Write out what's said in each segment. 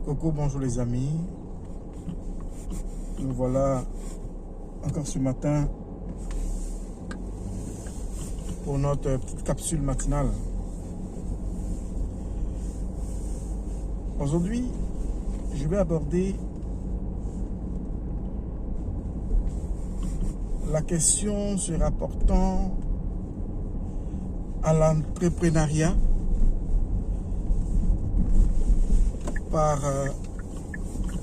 Coucou, bonjour les amis. Nous voilà encore ce matin pour notre petite capsule matinale. Aujourd'hui, je vais aborder la question se rapportant à l'entrepreneuriat par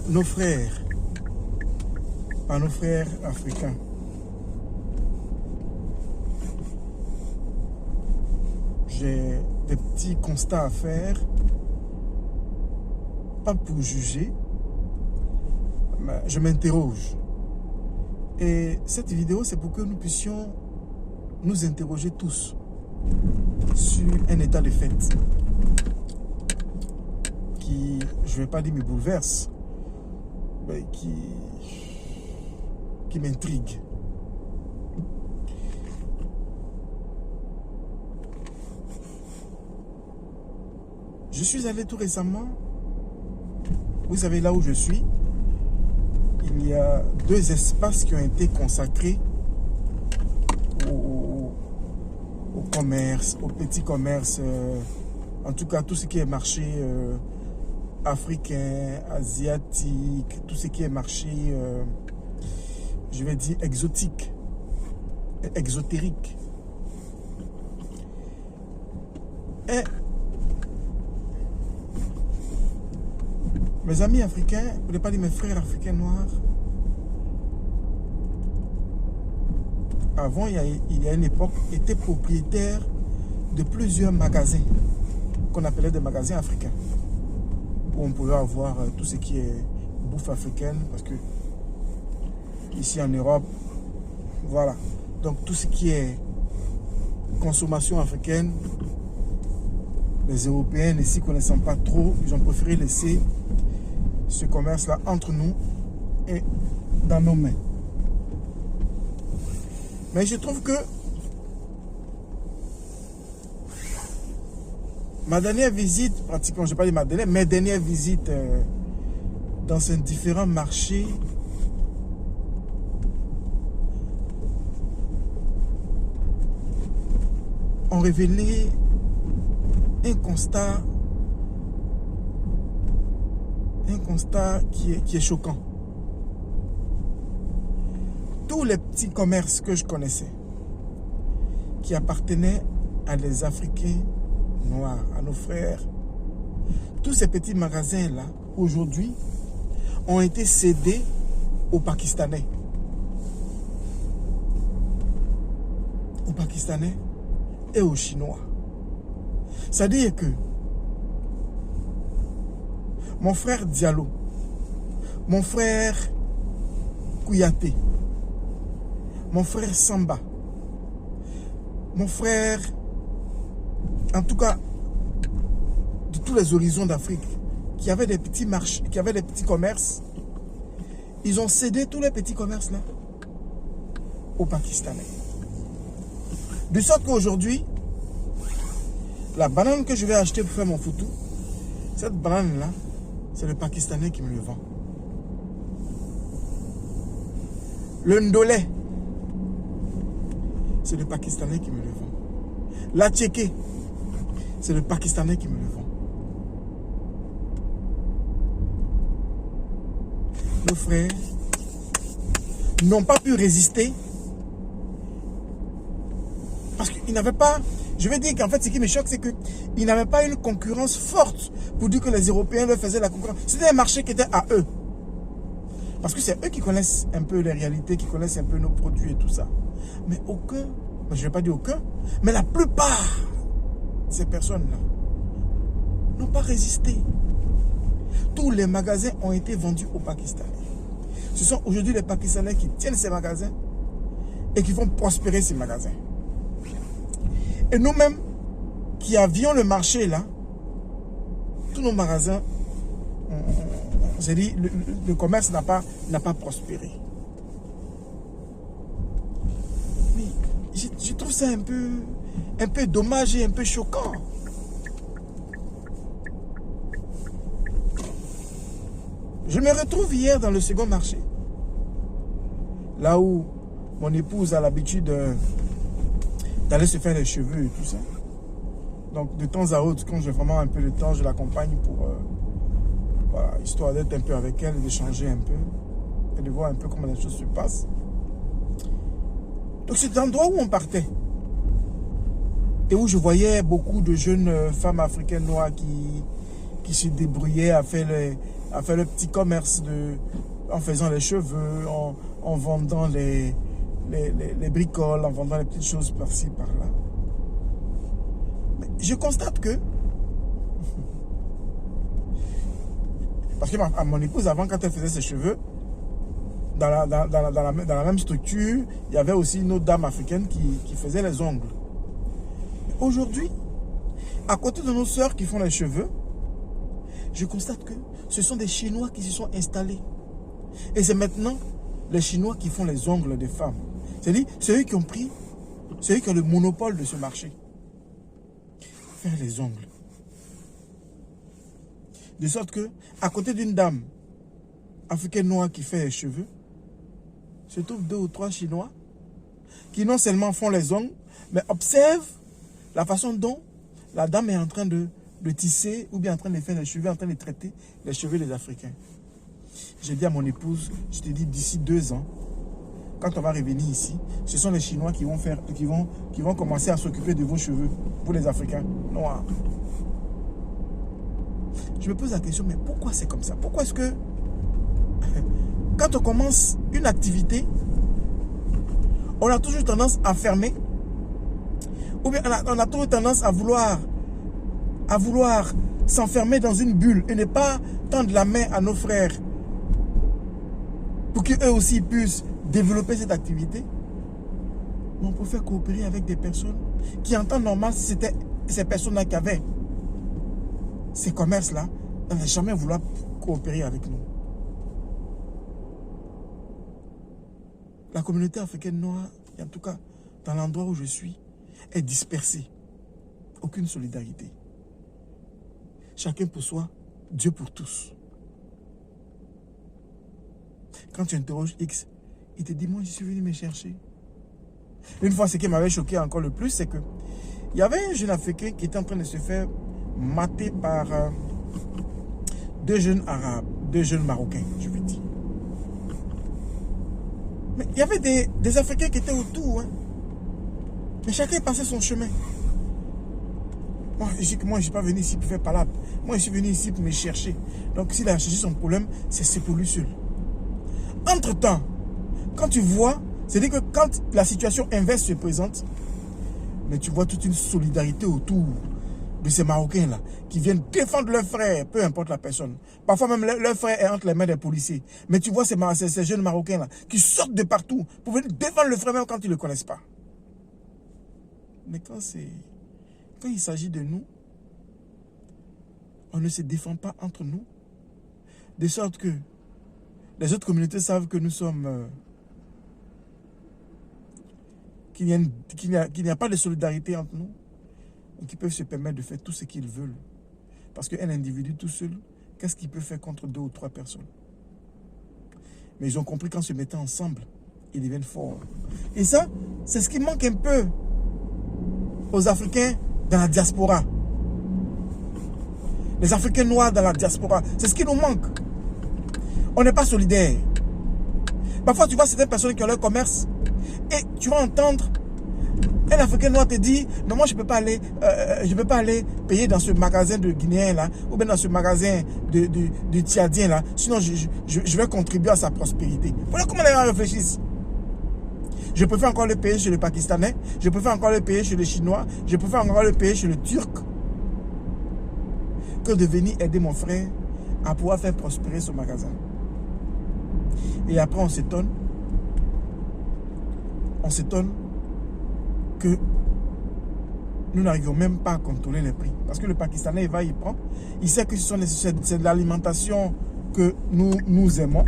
nos frères africains. J'ai des petits constats à faire, pas pour juger, mais je m'interroge. Et cette vidéo, c'est pour que nous puissions nous interroger tous sur un état de fait qui, je ne vais pas dire me bouleverse, mais qui m'intrigue. Je suis allé tout récemment, vous savez là où je suis, il y a 2 espaces qui ont été consacrés au commerce, au petit commerce, en tout cas tout ce qui est marché africain, asiatique, tout ce qui est marché, je vais dire exotique, exotérique. Et mes amis africains, pour ne pas dire mes frères africains noirs, avant, il y a une époque, étaient propriétaires de plusieurs magasins qu'on appelait des magasins africains, où on pouvait avoir tout ce qui est bouffe africaine, parce que ici en Europe, voilà, donc tout ce qui est consommation africaine, les Européens ne s'y connaissant pas trop, ils ont préféré laisser ce commerce-là entre nous et dans nos mains. Mais je trouve que ma dernière visite, pratiquement, je ne vais pas dire ma dernière, mes dernières visites dans ces différents marchés ont révélé un constat qui est choquant. Tous les petits commerces que je connaissais, qui appartenaient à les Africains noirs, à nos frères, tous ces petits magasins-là, aujourd'hui, ont été cédés aux Pakistanais. Aux Pakistanais et aux Chinois. C'est-à-dire que mon frère Diallo, mon frère Kouyaté, mon frère Samba, mon frère, en tout cas, de tous les horizons d'Afrique, qui avaient des petits marchés, qui avaient des petits commerces, ils ont cédé tous les petits commerces là aux Pakistanais. De sorte qu'aujourd'hui, la banane que je vais acheter pour faire mon foutou, cette banane là, c'est le Pakistanais qui me le vend. Le ndolé, c'est le Pakistanais qui me le vend. La tchéké, c'est le Pakistanais qui me le vend. Nos frères n'ont pas pu résister parce qu'ils n'avaient pas... Je vais dire qu'en fait, ce qui me choque, c'est qu'ils n'avaient pas une concurrence forte pour dire que les Européens leur faisaient la concurrence. C'était un marché qui était à eux. Parce que c'est eux qui connaissent un peu les réalités, qui connaissent un peu nos produits et tout ça. Mais aucun, je ne vais pas dire aucun, mais la plupart de ces personnes-là n'ont pas résisté. Tous les magasins ont été vendus aux Pakistanais. Ce sont aujourd'hui les Pakistanais qui tiennent ces magasins et qui font prospérer ces magasins. Et nous-mêmes, qui avions le marché là, tous nos magasins, j'ai dit, le commerce n'a pas prospéré. Mais je trouve ça un peu dommage et un peu choquant. Je me retrouve hier dans le second marché. Là où mon épouse a l'habitude d'aller se faire les cheveux et tout ça. Donc de temps à autre, quand j'ai vraiment un peu de temps, je l'accompagne pour... voilà, histoire d'être un peu avec elle, d'échanger un peu. Et de voir un peu comment les choses se passent. Donc c'est l'endroit où on partait. Et où je voyais beaucoup de jeunes femmes africaines noires qui se débrouillaient à faire le petit commerce en faisant les cheveux, en vendant les bricoles, en vendant les petites choses par-ci, par-là. Mais je constate que, parce que mon épouse, avant, quand elle faisait ses cheveux, dans la même structure, il y avait aussi une autre dame africaine qui faisait les ongles. Aujourd'hui, à côté de nos sœurs qui font les cheveux, je constate que ce sont des Chinois qui se sont installés. Et c'est maintenant les Chinois qui font les ongles des femmes. C'est-à-dire, c'est eux qui ont pris, c'est eux qui ont le monopole de ce marché. Faire les ongles. De sorte que, à côté d'une dame africaine noire qui fait les cheveux, se trouvent 2 ou 3 Chinois qui non seulement font les ongles, mais observent la façon dont la dame est en train de tisser ou bien en train de faire les cheveux, en train de traiter les cheveux des Africains. J'ai dit à mon épouse, je te dis d'ici 2 ans, quand on va revenir ici, ce sont les Chinois qui vont commencer à s'occuper de vos cheveux, vous les Africains noirs. Je me pose la question, mais pourquoi c'est comme ça? Pourquoi est-ce que quand on commence une activité, on a toujours tendance à fermer, ou bien on a toujours tendance à vouloir s'enfermer dans une bulle et ne pas tendre la main à nos frères pour qu'eux aussi puissent développer cette activité. Mais on peut faire coopérer avec des personnes qui, en temps normal, si c'était ces personnes-là qui avaient ces commerces-là, n'allaient jamais vouloir coopérer avec nous. La communauté africaine noire, en tout cas dans l'endroit où je suis, est dispersée. Aucune solidarité. Chacun pour soi, Dieu pour tous. Quand tu interroges X, il te dit, moi je suis venu me chercher. Une fois, ce qui m'avait choqué encore le plus, c'est que il y avait un jeune Africain qui était en train de se faire mater par 2 jeunes Arabes, 2 jeunes Marocains, je veux dire. Mais il y avait des Africains qui étaient autour. Hein. Mais chacun passait son chemin. Moi, je ne suis pas venu ici pour faire palabre. Moi, je suis venu ici pour me chercher. Donc, s'il a cherché son problème, c'est pour lui seul. Entre-temps, quand tu vois, c'est-à-dire que quand la situation inverse se présente, mais tu vois toute une solidarité autour de ces Marocains-là, qui viennent défendre leurs frères, peu importe la personne. Parfois même, leur frère est entre les mains des policiers. Mais tu vois ces jeunes Marocains-là, qui sortent de partout pour venir défendre le frère même quand ils ne le connaissent pas. Mais quand il s'agit de nous, on ne se défend pas entre nous. De sorte que les autres communautés savent que nous sommes... qu'il n'y a pas de solidarité entre nous. Et qu'ils peuvent se permettre de faire tout ce qu'ils veulent. Parce qu'un individu tout seul, qu'est-ce qu'il peut faire contre 2 ou 3 personnes? Mais ils ont compris qu'en se mettant ensemble, ils deviennent forts. Et ça, c'est ce qui manque un peu aux Africains dans la diaspora. Les Africains noirs dans la diaspora, c'est ce qui nous manque. On n'est pas solidaires. Parfois, tu vois certaines personnes qui ont leur commerce et tu vas entendre un Africain noir te dit, non, moi je peux pas aller payer dans ce magasin de Guinéens là, ou bien dans ce magasin de Tchadien là, sinon je vais contribuer à sa prospérité. Voilà comment les gens réfléchissent. Je préfère encore le payer chez le Pakistanais, je préfère encore le payer chez le Chinois, je préfère encore le payer chez le Turc, que de venir aider mon frère à pouvoir faire prospérer son magasin. Et après on s'étonne que nous n'arrivions même pas à contrôler les prix. Parce que le Pakistanais, il prend. Il sait que c'est de l'alimentation que nous aimons.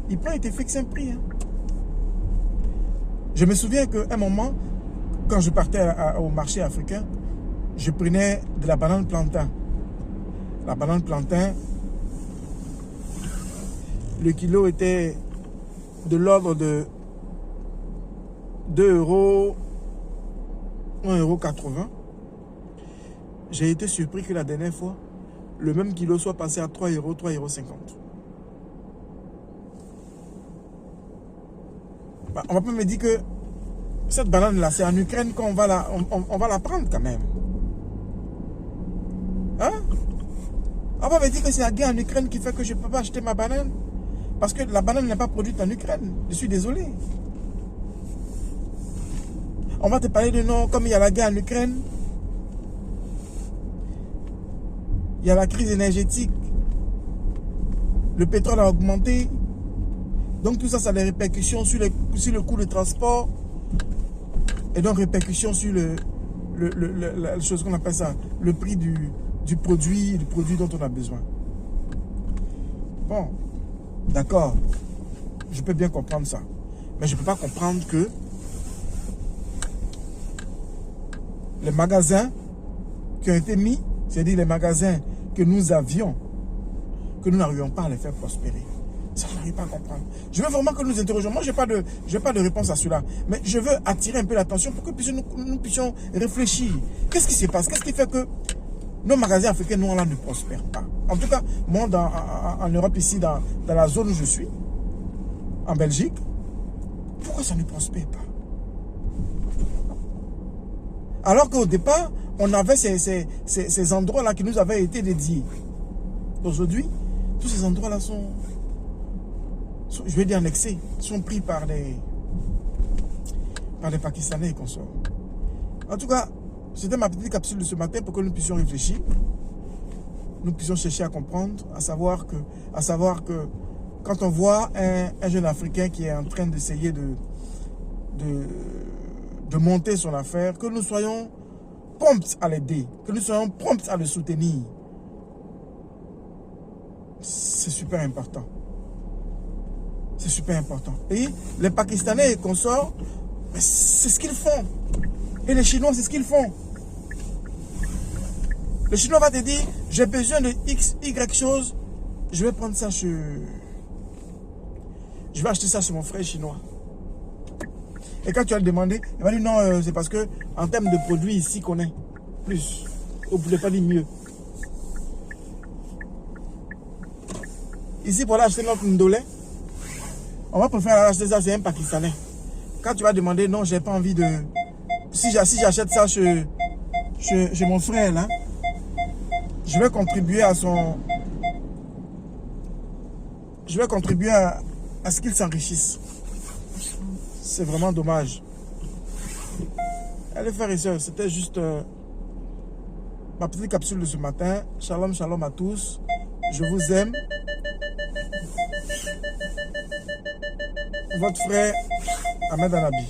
Il prend et te fixe un prix. Hein. Je me souviens qu'à un moment, quand je partais au marché africain, je prenais de la banane plantain. La banane plantain, le kilo était de l'ordre de 2 euros, 1,80 €. J'ai été surpris que la dernière fois, le même kilo soit passé à 3 euros, 3,50 €. Bah, on va pas me dire que cette banane-là, c'est en Ukraine qu'on va on va la prendre quand même. Hein? On va me dire que c'est la guerre en Ukraine qui fait que je ne peux pas acheter ma banane. Parce que la banane n'est pas produite en Ukraine. Je suis désolé. On va te parler de non, comme il y a la guerre en Ukraine, il y a la crise énergétique, le pétrole a augmenté. Donc tout ça, ça a des répercussions sur le coût de transport. Et donc répercussions sur la chose qu'on appelle ça, le prix du produit dont on a besoin. Bon, d'accord, je peux bien comprendre ça. Mais je ne peux pas comprendre que les magasins qui ont été mis, c'est-à-dire les magasins que nous avions, que nous n'arrivions pas à les faire prospérer. Ça, je n'arrive pas à comprendre. Je veux vraiment que nous interrogeons. Moi, je n'ai pas de réponse à cela. Mais je veux attirer un peu l'attention pour que nous puissions réfléchir. Qu'est-ce qui se passe? Qu'est-ce qui fait que nos magasins africains noirs là ne prospèrent pas? En tout cas, moi, en Europe, ici, dans la zone où je suis, en Belgique, pourquoi ça ne prospère pas? Alors qu'au départ, on avait ces endroits-là qui nous avaient été dédiés. Aujourd'hui, tous ces endroits-là sont, je vais dire annexés, sont pris par les Pakistanais et consorts. En tout cas, c'était ma petite capsule de ce matin pour que nous puissions réfléchir. Nous puissions chercher à comprendre, à savoir que quand on voit un jeune Africain qui est en train d'essayer de monter son affaire, que nous soyons prompts à l'aider, que nous soyons prompts à le soutenir. C'est super important. C'est super important. Et les Pakistanais et consorts, c'est ce qu'ils font. Et les Chinois, c'est ce qu'ils font. Le Chinois va te dire, j'ai besoin de X, Y chose, je vais prendre ça je vais acheter ça chez mon frère chinois. Et quand tu vas le demander, il va dire non, c'est parce que en termes de produits ici qu'on est plus. Vous ne pouvez pas dire mieux. Ici, pour aller acheter notre ndolé, on va préférer acheter ça chez un Pakistanais. Quand tu vas demander, non, j'ai pas envie de... Si j'achète ça chez mon frère, là, je vais contribuer à son... Je vais contribuer à ce qu'il s'enrichisse. C'est vraiment dommage. Allez, frères et sœurs, c'était juste ma petite capsule de ce matin. Shalom, shalom à tous. Je vous aime. Votre frère Ahmed Anabi.